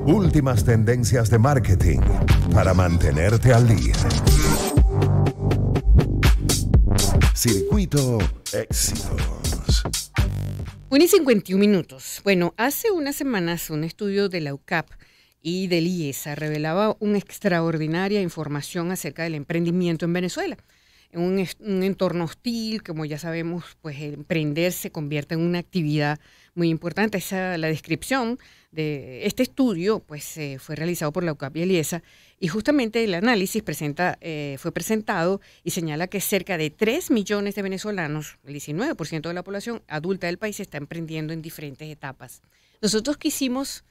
Últimas tendencias de marketing para mantenerte al día. Circuito Éxitos. 1:51. Bueno, hace unas semanas un estudio de la UCAP y del IESA revelaba una extraordinaria información acerca del emprendimiento en Venezuela. En un entorno hostil, como ya sabemos, pues el emprender se convierte en una actividad muy importante. La descripción de este estudio pues, fue realizado por la UCAP y el IESA, y justamente el análisis fue presentado y señala que cerca de 3 millones de venezolanos, el 19% de la población adulta del país, está emprendiendo en diferentes etapas. Nosotros quisimos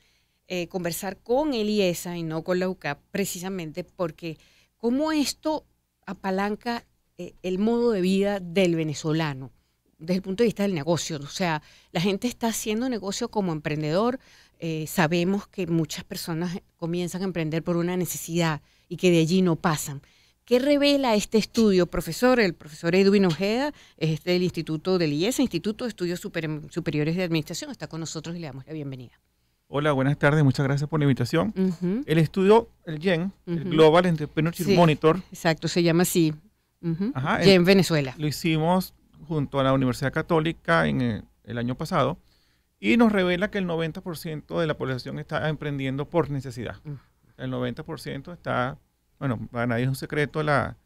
conversar con el IESA y no con la UCAP, precisamente porque cómo esto apalanca el modo de vida del venezolano desde el punto de vista del negocio. O sea, la gente está haciendo negocio como emprendedor. Sabemos que muchas personas comienzan a emprender por una necesidad y que de allí no pasan. ¿Qué revela este estudio, profesor? El profesor Edwin Ojeda es del Instituto del IESA, Instituto de Estudios Superiores de Administración. Está con nosotros y le damos la bienvenida. Hola, buenas tardes. Muchas gracias por la invitación. Uh-huh. El estudio, el GEN, el Global Entrepreneurship Monitor. Exacto, se llama así. Ajá, GEN Venezuela. Lo hicimos junto a la Universidad Católica en el año pasado y nos revela que el 90% de la población está emprendiendo por necesidad. El 90% está, bueno, para nadie es un secreto la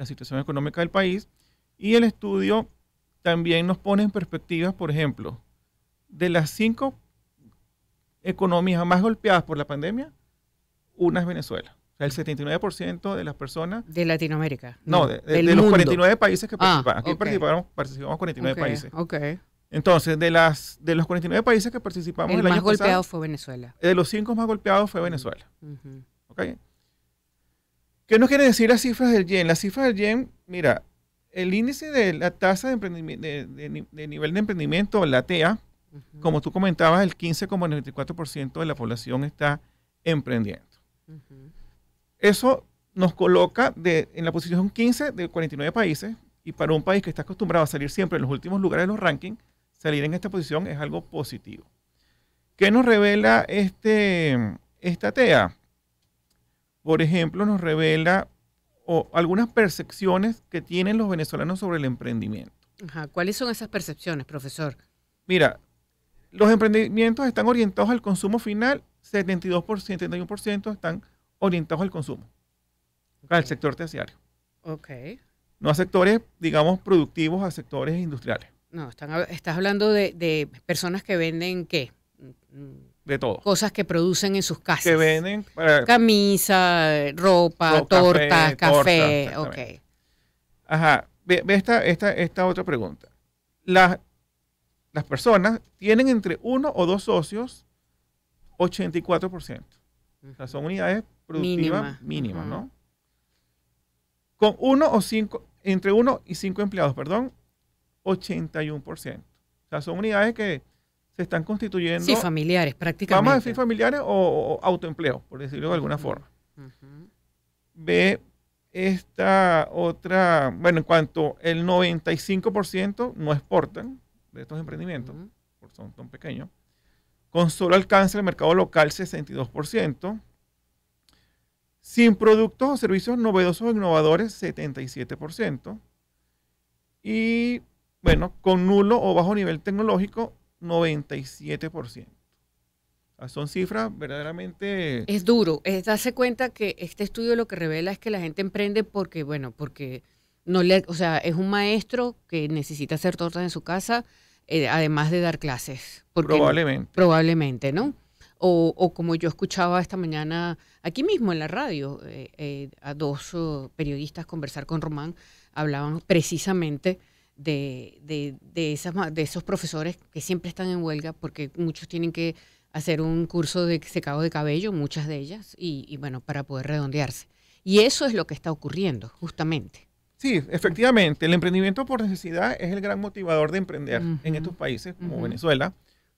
situación económica del país, y el estudio también nos pone en perspectiva, por ejemplo, de las 5 economías más golpeadas por la pandemia, una es Venezuela. O sea, el 79% de las personas... ¿De Latinoamérica? No, de los 49 países que participaron. Aquí participamos 49 países. Okay. Entonces, de los 49 países que participamos el año pasado... El más golpeado fue Venezuela. De los 5 más golpeados fue Venezuela. Uh-huh. ¿Okay? ¿Qué nos quiere decir las cifras del GEN? Las cifras del GEN, mira, el índice de la tasa de emprendimiento, de nivel de emprendimiento, la TEA, como tú comentabas, el 15,94% de la población está emprendiendo. Eso nos coloca en la posición 15 de 49 países, y para un país que está acostumbrado a salir siempre en los últimos lugares de los rankings, salir en esta posición es algo positivo. ¿Qué nos revela esta TEA? Por ejemplo, nos revela algunas percepciones que tienen los venezolanos sobre el emprendimiento. Ajá. ¿Cuáles son esas percepciones, profesor? Mira, los emprendimientos están orientados al consumo final, 71% están orientados al consumo, al sector terciario. Okay. No a sectores, digamos, productivos, a sectores industriales. No, estás hablando de personas que venden, ¿qué? De todo. Cosas que producen en sus casas. Que venden camisa, ropa, tortas, café. Ok. Ajá. Ve esta otra pregunta. Las personas tienen entre 1 o 2 socios 84%. O sea, son unidades productivas mínimas, ¿no? Con entre 1 y 5 empleados, 81%. O sea, son unidades que se están constituyendo. Sí, familiares, prácticamente. Vamos a decir familiares o autoempleo, por decirlo de alguna forma. Ve esta otra, bueno, en cuanto el 95% no exportan de estos emprendimientos, porque son tan pequeños. Con solo alcance el mercado local, 62%. Sin productos o servicios novedosos o innovadores, 77%. Y, bueno, con nulo o bajo nivel tecnológico, 97%. O sea, son cifras verdaderamente... Es duro. Es darse cuenta que este estudio lo que revela es que la gente emprende porque no o sea, es un maestro que necesita hacer tortas en su casa, además de dar clases. Probablemente, ¿no? O como yo escuchaba esta mañana aquí mismo en la radio, a 2 periodistas conversar con Román, hablaban precisamente de esos profesores que siempre están en huelga porque muchos tienen que hacer un curso de secado de cabello, muchas de ellas, y bueno, para poder redondearse. Y eso es lo que está ocurriendo, justamente. Sí, efectivamente, el emprendimiento por necesidad es el gran motivador de emprender en estos países como Venezuela.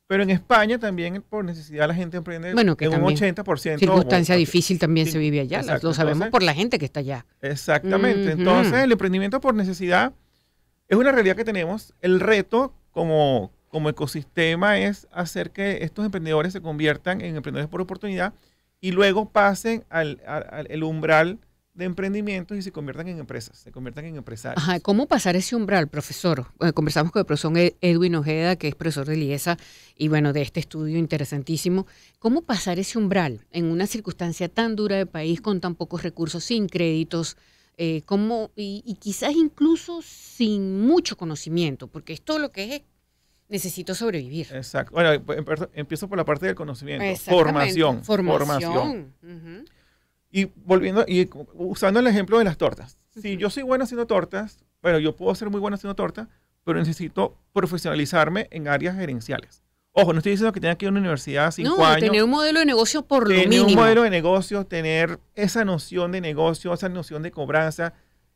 Pero en España también por necesidad la gente emprende en un 80%. Circunstancia difícil también se vive allá, lo sabemos por la gente que está allá. Exactamente. Entonces el emprendimiento por necesidad es una realidad que tenemos. El reto como como ecosistema es hacer que estos emprendedores se conviertan en emprendedores por oportunidad y luego pasen al umbral de emprendimientos y se conviertan en empresas, se conviertan en empresarios. Ajá, ¿cómo pasar ese umbral, profesor? Conversamos con el profesor Edwin Ojeda, que es profesor de IESA, y bueno, de este estudio interesantísimo. ¿Cómo pasar ese umbral en una circunstancia tan dura de país, con tan pocos recursos, sin créditos, y quizás incluso sin mucho conocimiento? Porque esto lo que es necesito sobrevivir. Exacto. Bueno, empiezo por la parte del conocimiento. Formación. Formación. Uh-huh. Y usando el ejemplo de las tortas. Si yo soy bueno haciendo tortas, bueno, yo puedo ser muy bueno haciendo tortas, pero necesito profesionalizarme en áreas gerenciales. Ojo, no estoy diciendo que tenga que ir a una universidad 5 años. Tener un modelo de negocio por lo mínimo. Tener un modelo de negocio, tener esa noción de negocio, esa noción de cobranza,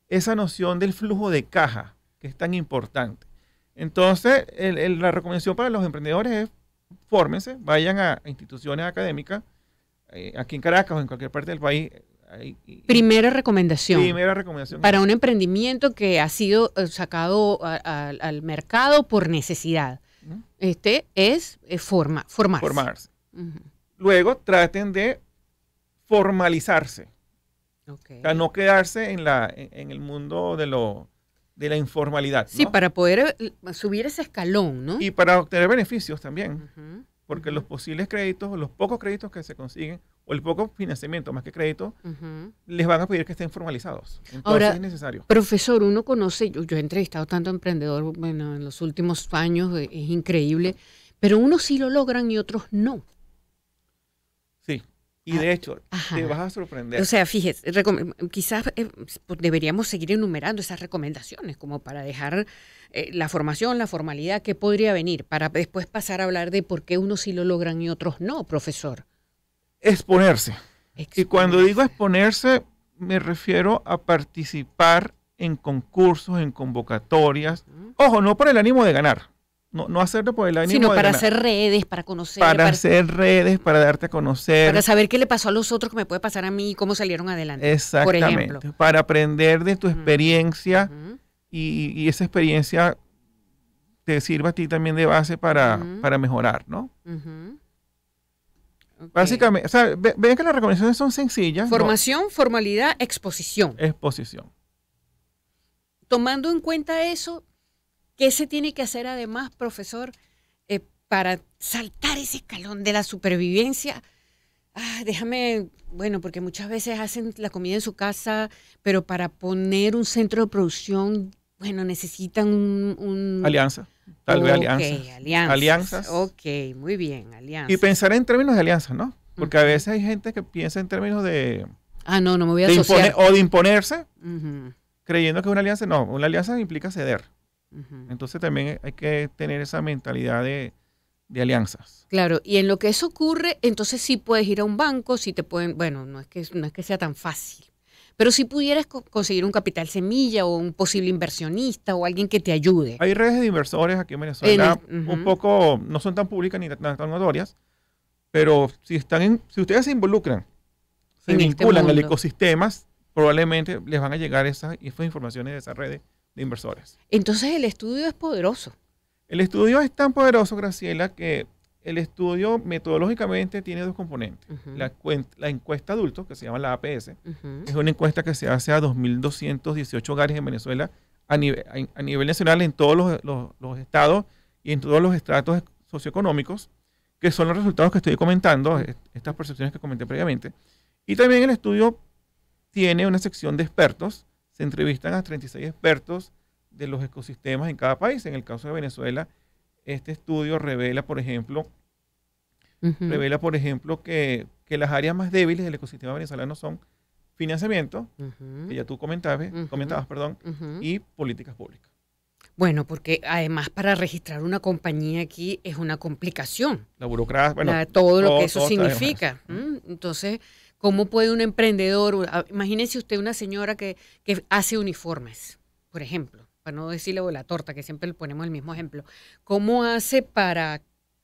esa noción del flujo de caja, que es tan importante. Entonces, la recomendación para los emprendedores es fórmense, vayan a instituciones académicas, aquí en Caracas o en cualquier parte del país. Primera recomendación. Primera recomendación. Para un emprendimiento que ha sido sacado al mercado por necesidad. Uh-huh. Es formarse. Formarse. Uh-huh. Luego traten de formalizarse. Okay. O sea, no quedarse en el mundo de la informalidad. Sí, ¿no? para poder subir ese escalón, ¿no? Y para obtener beneficios también. Uh-huh. Porque los posibles créditos o los pocos créditos que se consiguen o el poco financiamiento más que crédito, uh-huh, les van a pedir que estén formalizados. Entonces ahora, es necesario. Profesor, uno conoce, yo he entrevistado tanto emprendedor, bueno, en los últimos años, es increíble, pero unos sí lo logran y otros no. Sí, y de hecho, te vas a sorprender. O sea, fíjese, quizás deberíamos seguir enumerando esas recomendaciones como para dejar la formación, la formalidad que podría venir, para después pasar a hablar de por qué unos sí lo logran y otros no, profesor. Exponerse. Y cuando digo exponerse, me refiero a participar en concursos, en convocatorias. Ojo, no por el ánimo de ganar. No hacerlo por el ánimo de ganar. Sino para hacer redes, para conocer. Para hacer redes, para darte a conocer. Para saber qué le pasó a los otros, que me puede pasar a mí y cómo salieron adelante. Exactamente. Por ejemplo. Para aprender de tu experiencia y esa experiencia te sirva a ti también de base para mejorar, ¿no? Okay. Básicamente, o sea, ven que las recomendaciones son sencillas. Formación, formalidad, exposición. Exposición. Tomando en cuenta eso, ¿qué se tiene que hacer además, profesor, para saltar ese escalón de la supervivencia? Bueno, porque muchas veces hacen la comida en su casa, pero para poner un centro de producción, bueno, necesitan un alianza. Tal vez alianzas. Ok, muy bien, alianzas. Y pensar en términos de alianzas, ¿no? Porque a veces hay gente que piensa en términos de... no me voy a asociar. O de imponerse, creyendo que una alianza... No, una alianza implica ceder. Entonces también hay que tener esa mentalidad de alianzas. Claro, y en lo que eso ocurre, entonces sí puedes ir a un banco, sí te pueden... Bueno, no es que sea tan fácil. Pero si pudieras conseguir un capital semilla o un posible inversionista o alguien que te ayude. Hay redes de inversores aquí en Venezuela, un poco, no son tan públicas ni tan notorias, pero si ustedes se involucran, se vinculan al ecosistema, probablemente les van a llegar esas informaciones de esas redes de inversores. Entonces el estudio es poderoso. El estudio es tan poderoso, Graciela, que el estudio metodológicamente tiene dos componentes. La encuesta adulto, que se llama la APS, es una encuesta que se hace a 2.218 hogares en Venezuela a nivel nacional, en todos los estados y en todos los estratos socioeconómicos, que son los resultados que estoy comentando, estas percepciones que comenté previamente. Y también el estudio tiene una sección de expertos. Se entrevistan a 36 expertos de los ecosistemas en cada país. En el caso de Venezuela, este estudio revela, por ejemplo, que las áreas más débiles del ecosistema venezolano son financiamiento, que ya tú comentabas, y políticas públicas. Bueno, porque además para registrar una compañía aquí es una complicación. La burocracia, bueno. Todo lo que eso significa. Entonces, ¿cómo puede un emprendedor, imagínese usted una señora que hace uniformes, por ejemplo, para no decirle la torta, que siempre le ponemos el mismo ejemplo, ¿cómo hace para,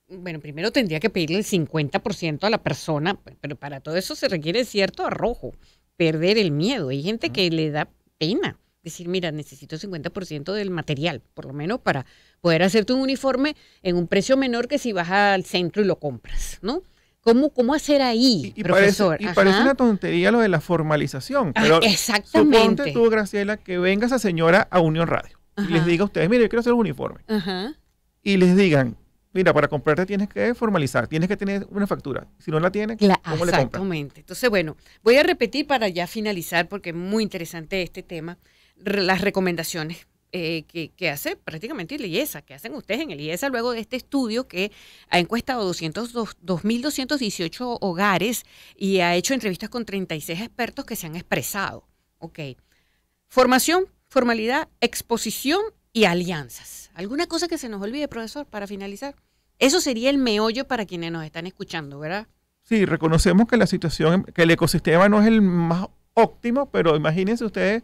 bueno, primero tendría que pedirle el 50% a la persona, pero para todo eso se requiere cierto arrojo, perder el miedo. Hay gente que le da pena decir, mira, necesito 50% del material, por lo menos para poder hacerte un uniforme en un precio menor que si vas al centro y lo compras, ¿no? ¿Cómo hacer ahí, profesor? Parece una tontería lo de la formalización. Pero exactamente. Suponte tú, Graciela, que venga esa señora a Unión Radio y les diga a ustedes, mire, yo quiero hacer un uniforme. Y les digan, mira, para comprarte tienes que formalizar, tienes que tener una factura. Si no la tienes, ¿cómo le compras? Exactamente. Entonces, bueno, voy a repetir para ya finalizar, porque es muy interesante este tema, las recomendaciones que hace prácticamente el IESA, que hacen ustedes en el IESA luego de este estudio que ha encuestado 2.218 hogares y ha hecho entrevistas con 36 expertos que se han expresado. Ok. Formación, formalidad, exposición y alianzas. ¿Alguna cosa que se nos olvide, profesor, para finalizar? Eso sería el meollo para quienes nos están escuchando, ¿verdad? Sí, reconocemos que la situación, que el ecosistema no es el más óptimo, pero imagínense ustedes,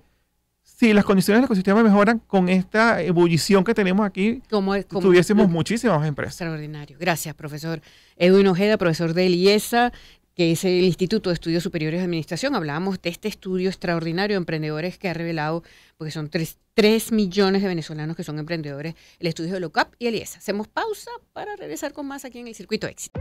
si las condiciones del ecosistema mejoran con esta ebullición que tenemos aquí, tuviésemos muchísimas empresas. Extraordinario. Gracias, profesor Edwin Ojeda, profesor del IESA, que es el Instituto de Estudios Superiores de Administración. Hablábamos de este estudio extraordinario de emprendedores que ha revelado, porque son 3 millones de venezolanos que son emprendedores, el estudio de la UCAP y el IESA. Hacemos pausa para regresar con más aquí en el Circuito Éxito.